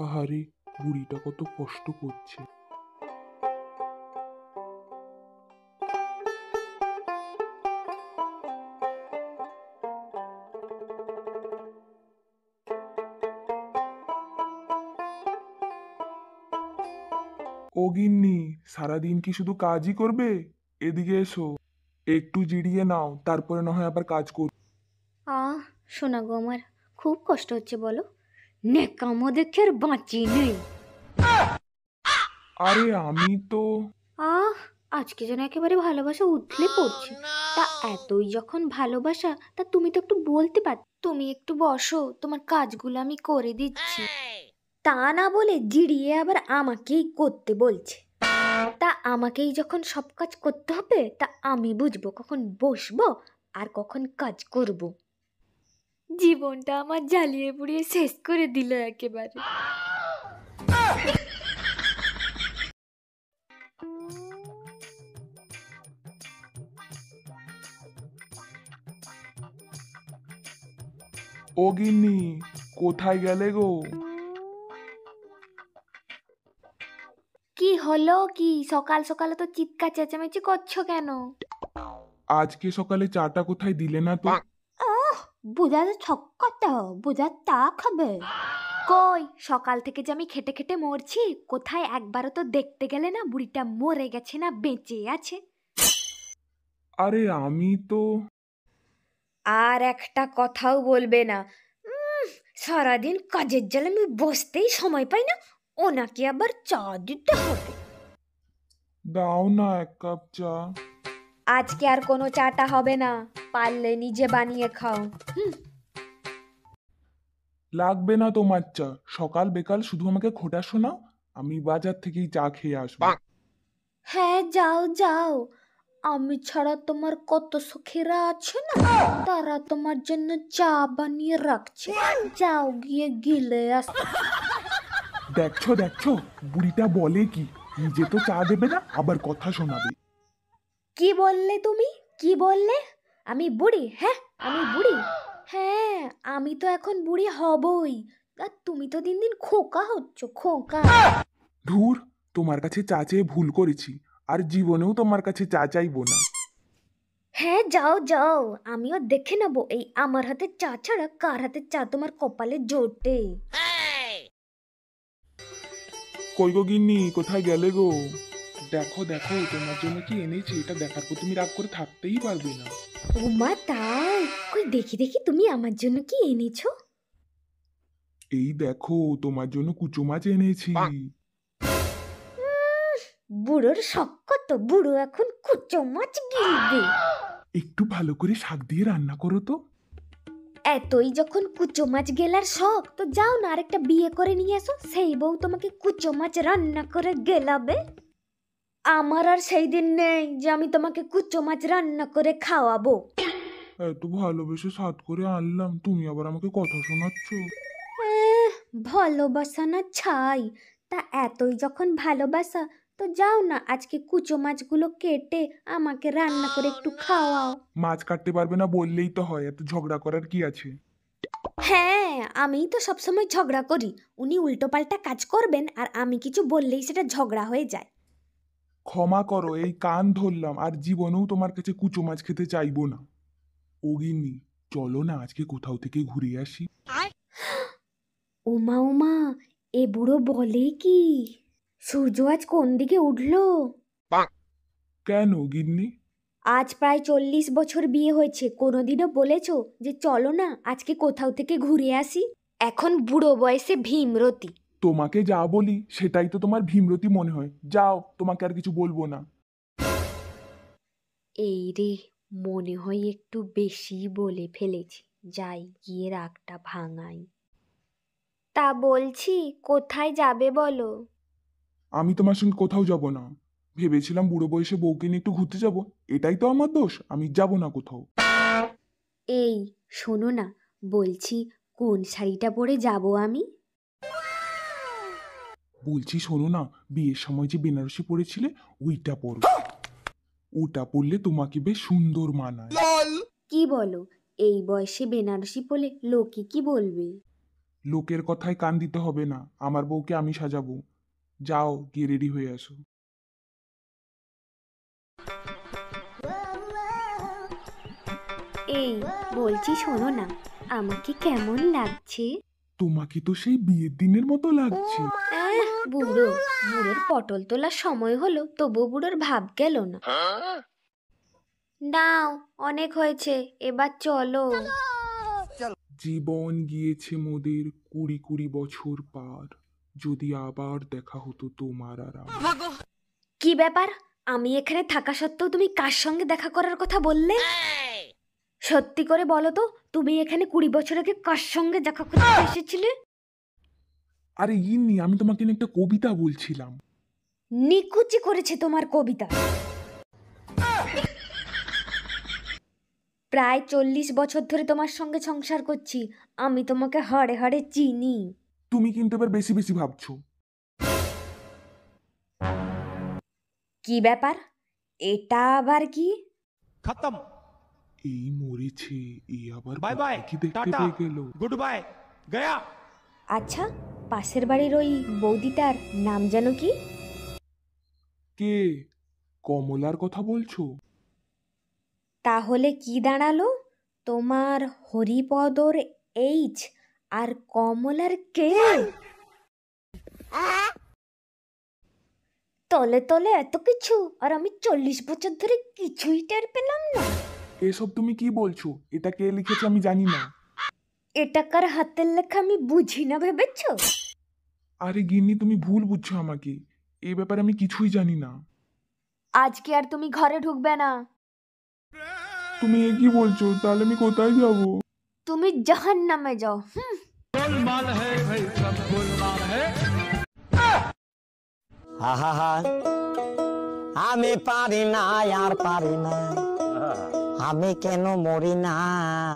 আহারে, বুড়িটা কত কষ্ট করছে। ও গিন্নি, সারাদিন কি শুধু কাজই করবে? এদিকে এসো, একটু জিরিয়ে নাও, তারপরে না হয় আবার কাজ কর। আহ শোনা গো, আমার খুব কষ্ট হচ্ছে বলো। নেকামো দেখে আর বাঁচি নেই। আরে আমি তো। আহ আজকে যেন একেবারে ভালোবাসা উথলে পড়ছে। তা এতই যখন ভালোবাসা, তা তুমি তো একটু বলতে পার, তুমি একটু বসো, তোমার কাজগুলো আমি করে দিচ্ছি। তা না বলে জিরিয়ে আবার আমাকেই করতে বলছে। তা আমাকেই যখন সব কাজ করতে হবে, তা আমি বুঝবো কখন বসবো আর কখন কাজ করব। জীবনটা আমার জ্বালিয়ে পুড়িয়ে শেষ করে দিল একেবারে। ও গিন্নি, কোথায় গেলে গো? কি হলো কি, সকাল সকালে তো চিৎকার চেঁচামেচি করছো কেন? আজকে সকালে চাটা কোথায় দিলে না তো? ওহ, বুঝাতে ছক্কত, বুঝার তা খাবে। কই, সকাল থেকে যে আমি খেটে খেটে মরছি, কোথায় একবারও তো দেখতে গেলে না বুড়িটা মরে গেছে না বেঁচে আছে? আরে আমি তো। আর একটা কথাও বলবে না। সারাদিন কাজের জ্বালা আমি বসতেই সময় পাই না, ওনাকে আবার চা দিতে হবে। দাও না এক কাপ চা। আজকে আর কোনো চাটা হবে না, পারলে নিজে বানিয়ে খাও। লাগবে না তোমার চা, সকাল বেকাল শুধু আমাকে খোটা শোনাও। আমি বাজার থেকেই চা খেয়ে আসবো। হ্যাঁ যাও যাও, আমি ছাড়া তোমার কত সখীরা আছে না, তারা তোমার জন্য চা বানিয়ে রাখছে, যাও গিয়ে গিলে আসো। দেখছো দেখছো, বুড়িটা বলে কি, নিজে তো চা দেবে না, আবার কথা শোনাবে। কি বললে তুমি, কি বললে? আমি বুড়ি? হ্যাঁ আমি বুড়ি? হ্যাঁ, আমি তো এখন বুড়ি হবই। আর তুমি তো দিন দিন খোকা হচ্ছ, খোকা। ধুর, তোমার কাছে চা চেয়ে ভুল করেছি, আর জীবনেও তোমার কাছে চা চাইবো না। হ্যাঁ যাও যাও, আমিও দেখে নেবো এই আমার হাতে চা ছাড়া কার হাতে চা তোমার কপালে জোটে। কই গো গিন্নি, কোথায় গেলে গো? দেখো দেখো, তোমার জন্য কি এনেছি, এটা দেখার পর তুমি রাগ করে থাকতেই পারবে না। ওমা তাই? কই দেখি দেখি, তুমি আমার জন্য কি এনেছো? এই দেখো, তোমার জন্য কুচো মাছ এনেছি। বুড়োর শখ কত, বুড়ো এখন কুচো মাছ গিলবে। একটু ভালো করে শাক দিয়ে রান্না করো তো। এতই যখন কুচো মাছ গেলার শখ, তো যাও না আরেকটা বিয়ে করে নিয়ে এসো, সেই বউ তোমাকে কুচো মাছ রান্না করে গেলাবে। আমার আর সেই দিন নেই যে আমি তোমাকে কুচো মাছ রান্না করে খাওয়াবো। এত ভালোবেসে সাধ করে আনলাম, তুমি আবার আমাকে কথা শোনাচ্ছ। ভালোবাসা না ছাই, তা এতই যখন ভালোবাসা, তো যাও না আজকে কুচো মাছগুলো কেটে আমাকে রান্না করে একটু খাওয়াও। মাছ কাটতে পারবে না বললেই তো হয়, এত ঝগড়া করার কি আছে? হ্যাঁ, আমিই তো সবসময় ঝগড়া করি। উনি উল্টোপাল্টা কাজ করবেন আর আমি কিছু বললেই সেটা ঝগড়া হয়ে যায়। ক্ষমা করো, এই কান ধরলাম, আর জীবনেও তোমার কাছে কুচো মাছ খেতে চাইবো না। ও গিন্নি, চলো না আজকে কোথাও থেকে ঘুরে আসি। ওমা ওমা, এ বুড়ো বলে কি? সূর্য আজ কোন দিকে উঠলো? কেন গিন্নি? আজ প্রায় 40 বছর বিয়ে হয়েছে, কোনোদিনও বলেছো যে চলো না আজকে কোথাও থেকে ঘুরে আসি? এখন বুড়ো বয়সে ভীমরতি। তোমাকে যা বলি সেটাই তো তোমার ভীমরতি মনে হয়। যাও, তোমাকে আর কিছু বলবো না। এই রে, মনে হয় একটু বেশি বলে ফেলেছি, যাই গিয়ে রাগটা ভাঙাই। তা বলছি, কোথায় যাবে বলো? আমি তোমার সঙ্গে কোথাও যাব না। ভেবেছিলাম বুড়ো বয়সে বউকে নিয়ে একটু ঘুরতে যাব। এটাই তো আমার দোষ, আমি যাব না কোথাও। এই শোনো না, বলছি কোন শাড়িটা পরে যাব আমি? বলছি শোনো না, বিয়ের সময় যে বেনারসি পরেছিলে, ওইটা পরো। ওটা পরলে তোমাকে বেশ সুন্দর মানায়। কি বলো, এই বয়সে বেনারসি পরলে লোকে কি বলবে? লোকের কথায় কান দিতে হবে না, আমার বউকে আমি সাজাবো। যাও গিয়ে রেডি হয়ে আসো। এই বলছি, শোনো না, আমাকে কেমন লাগছে? তোমাকে তো সেই বিয়ের দিনের মতো লাগছে। বুড়ো, বুড়োর পটল তোলার সময় হলো, তবু বুড়োর ভাব গেল না। নাও, অনেক হয়েছে, এবার চলো। জীবন গিয়েছে মোদের 20 বছর পার, যদি আবার দেখা হতো তোমার আর আমার। কি ব্যাপার? আমি এখানে থাকা সত্ত্বেও তুমি কার সঙ্গে দেখা করার কথা বললে? সত্যি করে বলো তো, তুমি এখানে 20 বছর আগে কার সঙ্গে দেখা করতে এসেছিলে? আরে ইন্নি, আমি তোমাকে নিয়ে একটা কবিতা বলছিলাম। নিকুচি করেছে তোমার কবিতা। প্রায় 40 বছর ধরে তোমার সঙ্গে সংসার করছি, আমি তোমাকে হাড়ে হাড়ে চিনি। তুমি কিন্তু এবার বেশি বেশি ভাবছো। কি ব্যাপার? এটা আবার কি? खत्म। এই মরেছে, এই আবার बाय बाय, কি দেখতে टाटा, পেয়ে গেল। गुड बाय, गया। আচ্ছা, পাশের বাড়ির ওই বৌদিটার নাম যেন কি? কে? কমলার কথা বলছো? তাহলে কি দাঁড়ালো? তোমার হরিপদর এইচ আর কমলার কে? তলে তলে এত কিছু, আর আমি 40 বছর ধরে কিছুই টের পেলাম না। এসব তুমি কি বলছো? এটা কে লিখেছে আমি জানি না। এটা কার হাতের লেখা আমি বুঝি না ভেবেছো? আরে গিন্নি, তুমি ভুল বুঝছো আমাকে। এই ব্যাপারে আমি কিছুই জানি না। আজকে আর তুমি ঘরে ঢুকবে না। তুমি এ কি বলছো? তাহলে আমি কোথায় যাব? তুমি জাহান্নামে যাও। गोलमाल है भाई, सब गोलमाल है। আহা, আমি পারি না আর পারি না, আমি কেন মরি না।